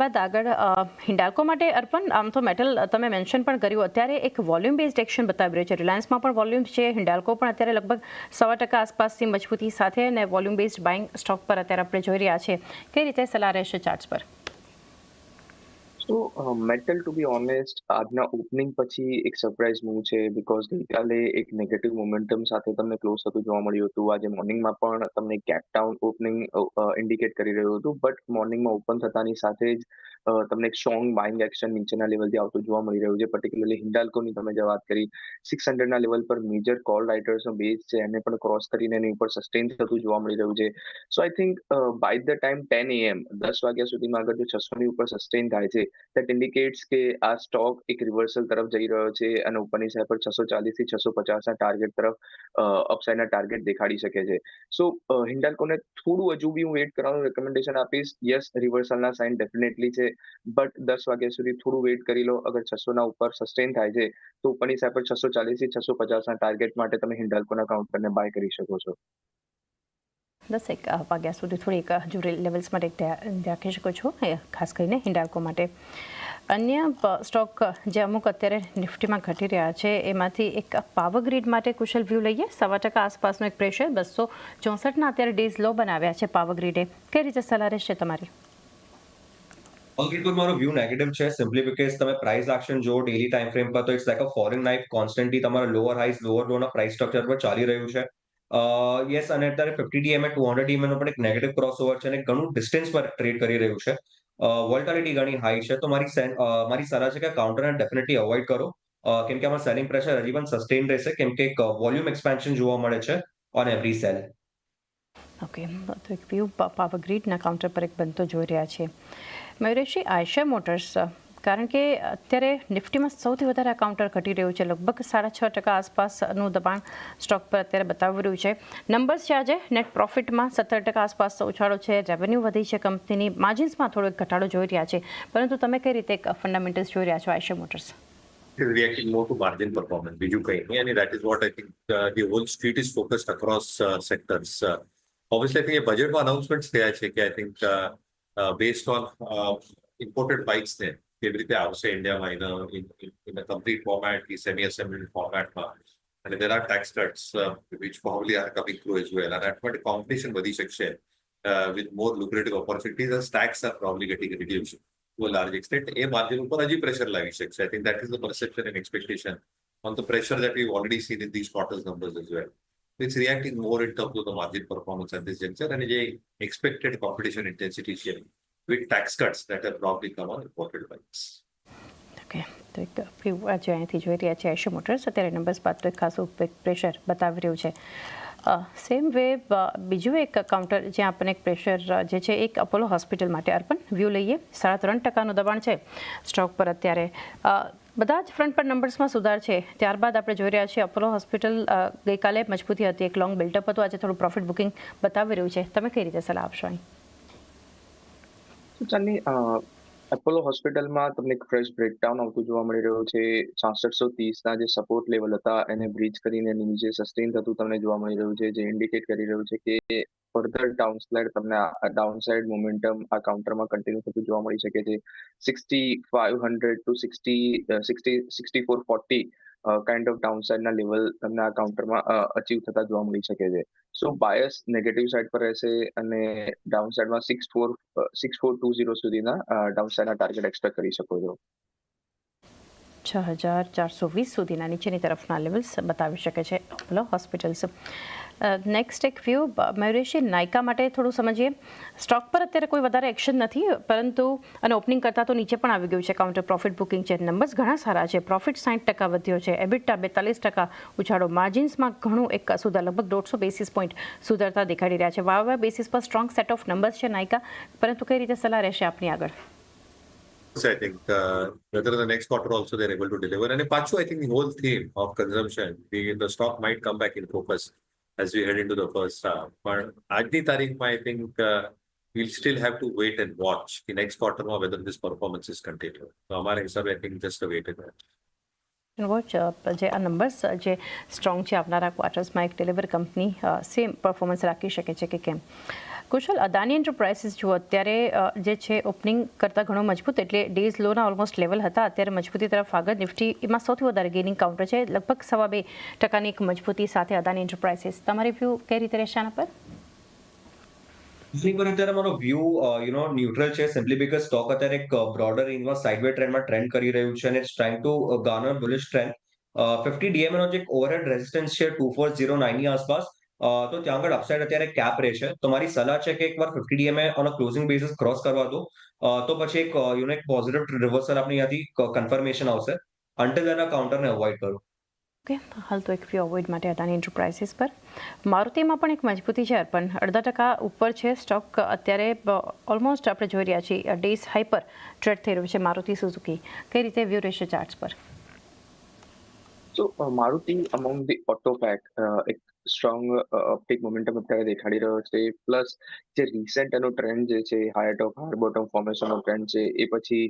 બાદ આગળ હિન્ડાલ્કો માટે અર્પણ, આમ તો મેટલ તમે મેન્શન પણ કર્યું, અત્યારે એક વોલ્યુમ બેઝડ એક્શન બતાવી રહ્યું છે. રિલાયન્સમાં પણ વોલ્યુમ છે, હિન્ડાલ્કો પણ અત્યારે લગભગ 1.25% આસપાસથી મજબૂતી સાથે અને વોલ્યુમ બેઝડ બાઇંગ સ્ટોક પર અત્યારે આપણે જોઈ રહ્યા છે. કઈ રીતે સલાહ રહેશે ચાર્ટ્સ પર? સો મેટલ ટુ બી ઓનેસ્ટ આજના ઓપનિંગ પછી એક સરપ્રાઇઝ મૂવ છે બીકોઝ ગઈકાલે એક નેગેટિવ મોમેન્ટમ સાથે તમને ક્લોઝ થતું જોવા મળ્યું હતું. આજે મોર્નિંગમાં પણ તમને ગેપ ડાઉન ઓપનિંગ ઇન્ડિકેટ કરી રહ્યું હતું, બટ મોર્નિંગમાં ઓપન થતાની સાથે જ તમને એક સ્ટ્રોંગ બાઇંગ એક્શન નીચેના લેવલથી આવતું જોવા મળી રહ્યું છે. પર્ટિક્યુલરલી હિન્ડાલ્કોની તમે જે વાત કરી, 600ના લેવલ પર મેજર કોલ રાઇટર્સનો બેઝ છે, એને પણ ક્રોસ કરીને એની ઉપર સસ્ટેન થતું જોવા મળી રહ્યું છે. So I think by the time 10 AM 10 વાગ્યા સુધીમાં અગર જો 600ની ઉપર સસ્ટેન થાય છે, that indicates કે આ સ્ટોક એક રિવર્સલ તરફ જઈ રહ્યો છે અને ઉપરની સાઈડ પર 640 થી 650 ના ટાર્ગેટ તરફ અપસાઇડના ટાર્ગેટ દેખાડી શકે છે. સો હિન્ડાલ્કોને થોડું હજુ બી હું વેઇટ કરવાનું રેકમેન્ડેશન આપીશ. યસ, રિવર્સલના સાઇન ડેફિનેટલી છે, બટ 10 વાગ્યા સુધી થોડું વેઇટ કરી લો. અગર 600ના ઉપર સસ્ટેન થાય છે તો ઉપરની સાઈડ પર 640 થી 650 ના ટાર્ગેટ માટે તમે હિન્ડાલ્કોના કાઉન્ટરને બાય કરી શકો છો. 10 વાગ્યા સુધી થોડીક હજુ લેવલ્સ માટે રાખી શકો છો, ખાસ કરીને હિન્ડાલ્કો માટે. અન્ય સ્ટોક જે અમુક અત્યારે નિફ્ટીમાં ઘટી રહ્યા છે, એમાંથી એક પાવર ગ્રીડ માટે કુશલ વ્યૂ લઈએ. 1.25% આસપાસનો એક પ્રેશર, 264ના અત્યારે ડેઝ લો બનાવ્યા છે પાવર ગ્રીડે. કઈ રીતે સલાહ રહેશે તમારી? ઓલરેડી મારો વ્યૂ નેગેટિવ છે, સિમ્પલી બીકોઝ તમે પ્રાઇસ એક્શન જો ડેલી ટાઈમ ફ્રેમ પર, તો it's like a falling knife. Constantly તમારા લોઅર હાઈસ લોઅર લોના પ્રાઇસ સ્ટ્રક્ચર પર ચાલી રહ્યું છે. યસ, અને અત્યારે 50 DMA 200 DMA નો પણ એક નેગેટિવ ક્રોસઓવર છે અને ઘણું ડિસ્ટન્સ પર ટ્રેડ કરી રહ્યું છે. વોલ્ટાલિટી ઘણી હાઈ છે, તો મારી સલાહ છે કે કાઉન્ટરને ડેફિનેટલી અવોઇડ કરો, કેમ કે આમાં સેલિંગ પ્રેશર હજી પણ સસ્ટેન રહેશે, કેમ કે એક વોલ્યુમ એક્સપાન્શન જોવા મળે છે ઓન એવરી સેલ. ઓકે, તો એક વ્યૂ પાવર ગ્રીડના કાઉન્ટર પર એક બનતો જોઈ રહ્યા છે. મયુરેશજી, આયશર મોટર્સ, કારણ કે અત્યારે નિફ્ટીમાં સૌથી વધારે આ કાઉન્ટર ઘટી રહ્યું છે, લગભગ 6.5% આસપાસનું દબાણ સ્ટોક પર અત્યારે બતાવી રહ્યું છે. નંબર્સ છે આજે, નેટ પ્રોફિટમાં 17% આસપાસ ઉછાળો છે, રેવન્યુ વધી છે કંપનીની, માર્જિન્સમાં થોડો ઘટાડો જોઈ રહ્યા છે, પરંતુ તમે કઈ રીતે ફંડામેન્ટલ્સ જોઈ રહ્યા છો આયશર motors? Is reacting more to margin performance. Biju kahin nahi, and that is what I think the whole street is focused across sectors. Obviously, I think a budget announcements થયા છે કે I think based on imported bikes ને કેવી રીતે આવશે ઇન્ડિયામાં in a complete format, semi-assembled formatમાં, and there are tax cuts which probably are coming through as well, and that માટે competition વધી શકશે with more lucrative opportunities as tax are probably getting reduced to a large extent. A margin ઉપર હજી pressure લાવી શકશે. I think that is the perception and expectation on the pressure that we've already seen in these quarters numbers as well. It's reacting more in terms of the margin performance at this juncture and the expected competition intensity share with tax cuts that have probably come on imported bikes. Okay, તો એક view આજે અહીંથી જોઈ રહ્યા છે આયશર motors. અત્યારે numbers બાદ તો એક ખાસું પ્રેશર બતાવી રહ્યું છે. સેમ વે બીજું એક કાઉન્ટર જ્યાં આપણને એક પ્રેશર જે છે એક અપોલો હોસ્પિટલ માટે અર્પણ વ્યૂ લઈએ. 3.5%નું દબાણ છે સ્ટોક પર અત્યારે. બધા જ ફ્રન્ટ પર નંબર્સમાં સુધાર છે. ત્યારબાદ આપણે જોઈ રહ્યા છીએ અપોલો હોસ્પિટલ ગઈકાલે મજબૂતી હતી, એક લોંગ બિલ્ડઅપ હતું, આજે થોડું પ્રોફિટ બુકિંગ બતાવી રહ્યું છે. તમે કઈ રીતે સલાહ આપશો અહીં? ચાલની એપોલો હોસ્પિટલમાં તમને એક ફ્રેશ બ્રેકડાઉન આવતું જોવા મળી રહ્યું છે. 6630ના જે સપોર્ટ લેવલ હતા એને બ્રીચ કરીને નીચે સસ્ટેન થતું તમને જોવા મળી રહ્યું છે, જે ઇન્ડિકેટ કરી રહ્યું છે કે ફર્ધર ડાઉનસ્લાઇડ તમને ડાઉનસાઇડ મોમેન્ટમ આ કાઉન્ટરમાં કન્ટિન્યુ થતું જોવા મળી શકે છે. 6500 ટુ 6440 કાઇન્ડ ઓફ ડાઉનસાઇડના લેવલ તમને આ કાઉન્ટરમાં અચીવ થતા જોવા મળી શકે છે. સો બાયસ નેગેટિવ સાઇડ પર રહેશે અને ડાઉન સાઇડમાં 6420 સુધીના ડાઉન સાઇડના ટાર્ગેટ એક્સપેક્ટ કરી શકો છો. 6420 સુધીના નીચેની તરફના લેવલ્સ બતાવી શકે છે અપોલો હોસ્પિટલ્સ. નેક્સ્ટ એક વ્યૂ મયુરેશજી, નાયકા માટે થોડું સમજીએ. સ્ટોક પર અત્યારે કોઈ વધારે એક્શન નથી, પરંતુ અને ઓપનિંગ કરતાં તો નીચે પણ આવી ગયું છે કાઉન્ટર. પ્રોફિટ બુકિંગ છે, નંબર્સ ઘણા સારા છે, પ્રોફિટ 60% વધ્યો છે, એબિટા 42% ઉછાળો, માર્જિન્સમાં ઘણું એક સુધાર, લગભગ 150 બેસિસ પોઈન્ટ સુધારતા દેખાડી રહ્યા છે. વારવાર બેસિસ પર સ્ટ્રોંગ સેટ ઓફ નંબર્સ છે નાયકા, પરંતુ કઈ રીતે સલાહ રહેશે આપની આગળ? I think whether the next quarter also they're able to deliver. And Pachu, I think the whole theme of consumption, the stock might come back in focus as we head into the first half. But at the tarikh, I think we'll still have to wait and watch the next quarter whether this performance is continued. So, our hisabe, I think just a wait and watch. Watch જે આ numbers જે strong છે આવનારા ક્વાર્ટર્સમાં એક deliver company same performance રાખી શકે છે કે કેમ? કુશલ, અદાની એન્ટરપ્રાઇઝિસ જુઓ અત્યારે જે છે ઓપનિંગ કરતાં ઘણો મજબૂત, એટલે ડેઝ લોના ઓલમોસ્ટ લેવલ હતા, અત્યારે મજબૂતી તરફ આગળ. નિફ્ટી એમાં સૌથી વધારે ગેઇનિંગ કાઉન્ટર છે, લગભગ 2.5% એક મજબૂતી સાથે અદાની એન્ટરપ્રાઇઝિસ. તમારી વ્યૂ કઈ રીતે રહેશે આના પર? પર અત્યારે મારો વ્યૂ ન્યુટ્રલ છે, સિમ્પલી બીકોઝ સ્ટોક અત્યારે એક બ્રોડર રેન્જમાં સાઇડવે ટ્રેન્ડમાં ટ્રેન્ડ કરી રહ્યું છે અને it's trying to garner bullish trend. 50 DMA નો જે ઓવરહેડ રેઝિસ્ટન્સ છે 2409 ની આસપાસ, તો ત્યાં આગળ અપસાઇડ અત્યારે કેપ રહેશે. તો મારી સલાહ છે કે એકવાર 50 DMA on a closing basis cross કરવા દો, તો પછી એક પોઝિટિવ રિવર્સલ આપણે અહીંયાથી કન્ફર્મેશન આવશે. અન્ટિલ એના કાઉન્ટરને અવોઇડ કરો. ઓકે, હાલ તો એક વ્યૂ અવોઇડ માટે અદાની એન્ટરપ્રાઇઝિસ પર. મારુતિમાં પણ એક મજબૂતી છે, પણ 0.5% ઉપર છે સ્ટોક. અત્યારે ઓલમોસ્ટ આપણે જોઈ રહ્યા છીએ ડેઝ હાઈ પર ટ્રેડ થઈ રહ્યું છે મારુતિ સુઝુકી. કઈ રીતે વ્યૂ રહેશે ચાર્ટ્સ પર? So Maruti among the auto pack એક સ્ટ્રોંગ અપટેક મોમેન્ટમ અત્યારે દેખાડી રહ્યો છે. પ્લસ જે રિસેન્ટ એનો ટ્રેન્ડ જે છે હાયર ટોપ હાયર બોટમ ફોર્મેશનનો ટ્રેન્ડ છે, એ પછી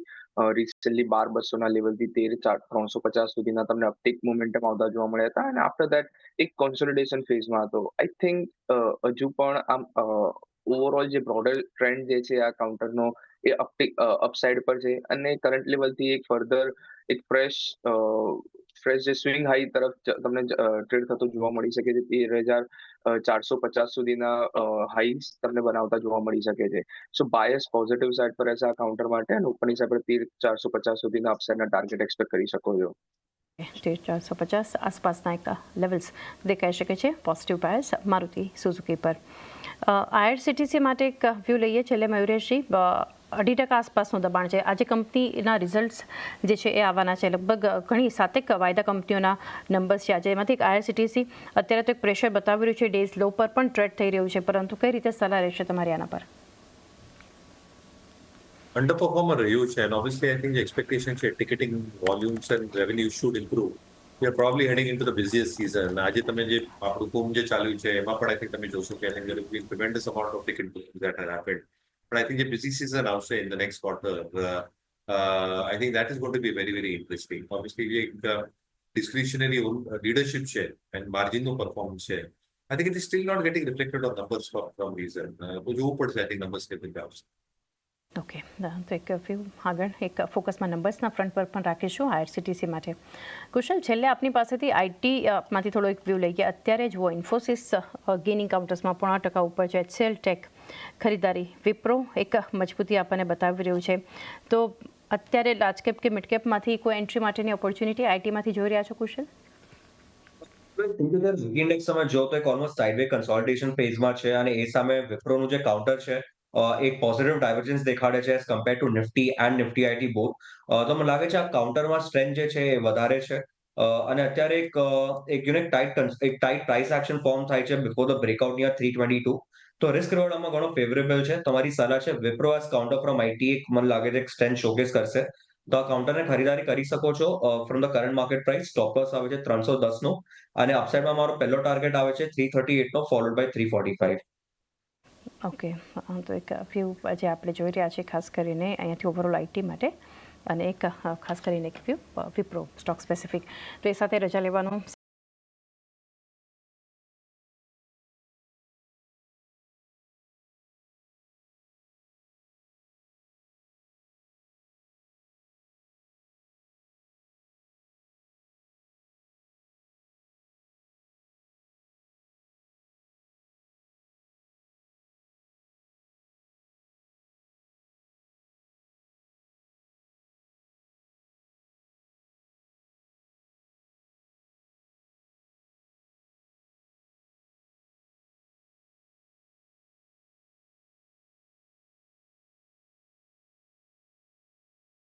રિસેન્ટલી 12,200 ના લેવલથી 13,350 સુધીના તમને અપટેક મોમેન્ટમ આવતા જોવા મળ્યા હતા, અને આફ્ટર દેટ એક કોન્સોલિડેશન ફેઝમાં હતો. આઈ થિંક હજુ પણ આમ ઓવરઓલ જે બ્રોડર ટ્રેન્ડ જે છે આ કાઉન્ટરનો એ અપસાઇડ પર છે, અને કરંટ લેવલથી એક ફર્ધર એક ફ્રેશ જે સ્વિંગ હાઈ તરફ તમને ટ્રેડ થતો જોવા મળી શકે છે. 13,450 સુધીના હાઈસ તમને બનાવતા જોવા મળી શકે છે. સો બાયસ પોઝિટિવ સાઇડ પર રહેશે આ કાઉન્ટર માટે, અને ઉપરની સાઈડ પર 13,450 સુધીના અપસાઇડના ટાર્ગેટ એક્સપેક્ટ કરી શકો છો. 13,450 આસપાસના એક લેવલ્સ દેખાઈ શકે છે પોઝિટિવ બાયસ મારુતિ સુઝુકી પર. IRCTC માટે એક વ્યૂ લઈએ છેલ્લે મયુરેશજી. 2.5% આસપાસનું દબાણ છે. આજે કંપનીના રિઝલ્ટ્સ જે છે એ આવવાના છે, લગભગ ઘણી 7 વાયદા કંપનીઓના નંબર્સ છે આજે. એમાંથી એક IRCTC અત્યારે તો એક પ્રેશર બતાવી રહ્યું છે, ડેઝ લો પર પણ ટ્રેડ થઈ રહ્યું છે, પરંતુ કઈ રીતે સલાહ રહેશે તમારી આના પર? Underperformer રહ્યું છે, and obviously I think the expectation છે ticketing volumes and revenue should improve. We are probably heading into the busiest season. આજે તમે જે આપણું કુંભ જે ચાલ્યું છે એમાં પણ I think તમે જોશો કે I think there will be a tremendous amount of ticket bookings that have happened. But I think the busy season આવશે in the next quarter. I think that is going to be very, very interesting. Obviously, એક discretionary leadership છે and margin નું performance છે. I think it is still not getting reflected on numbers for some reason. તો જોવું પડશે I think numbers કેવી રીતે આવશે. ઓકે, તો એક વ્યૂ આગળ એક ફોકસમાં નંબર્સના ફ્રન્ટ પર પણ રાખીશું IRCTC માટે. કુશલ, છેલ્લે આપની પાસેથી આઈટીમાંથી થોડો એક વ્યૂ લઈએ. અત્યારે જુઓ ઇન્ફોસિસ ગેઇનિંગ કાઉન્ટર્સમાં 0.5% ઉપર છે. HCL ટેક ખરીદારી, વિપ્રો એક મજબૂતી આપણને બતાવી રહ્યું છે. તો અત્યારે લાર્જ કેપ કે મિડ કેપમાંથી કોઈ એન્ટ્રી માટેની ઓપોર્ચ્યુનિટી આઈટીમાંથી જોઈ રહ્યા છો કુશલ? ઇન્ડેક્સ તમે જો તો એક ઓલમોસ્ટ સાઇડવે કન્સોલિડેશન ફેઝમાં છે, અને એ સામે વિપ્રોનું જે કાઉન્ટર છે એક પોઝિટિવ ડાયવર્જન્સ દેખાડે છે as compare to Nifty and Nifty IT both. તો મને લાગે છે આ કાઉન્ટરમાં સ્ટ્રેન્થ જે છે એ વધારે છે, અને અત્યારે એક ટાઈટ પ્રાઇસ એક્શન ફોર્મ થાય છે બિફોર ધ બ્રેકઆઉટ નિયર 322. તો રિસ્ક રિવોર્ડ આમાં ઘણો ફેવરેબલ છે. તમારી સલાહ છે Wipro as counter from IT એક મને લાગે છે એક સ્ટ્રેન્થ શોકેસ કરશે. તો આ કાઉન્ટરને ખરીદારી કરી શકો છો from the current market price. Stop loss આવે છે 310 નો, અને અપસાઇડમાં મારો પહેલો ટાર્ગેટ આવે છે 338 નો, ફોલોડ બાય 345. ઓકે, તો એક વ્યૂ જે આપણે જોઈ રહ્યા છીએ ખાસ કરીને અહીંયાથી ઓવરઓલ આઈટી માટે, અને એક ખાસ કરીને એક વ્યૂ વિપ્રો સ્ટોક સ્પેસિફિક. તો એ સાથે રજા લેવાનું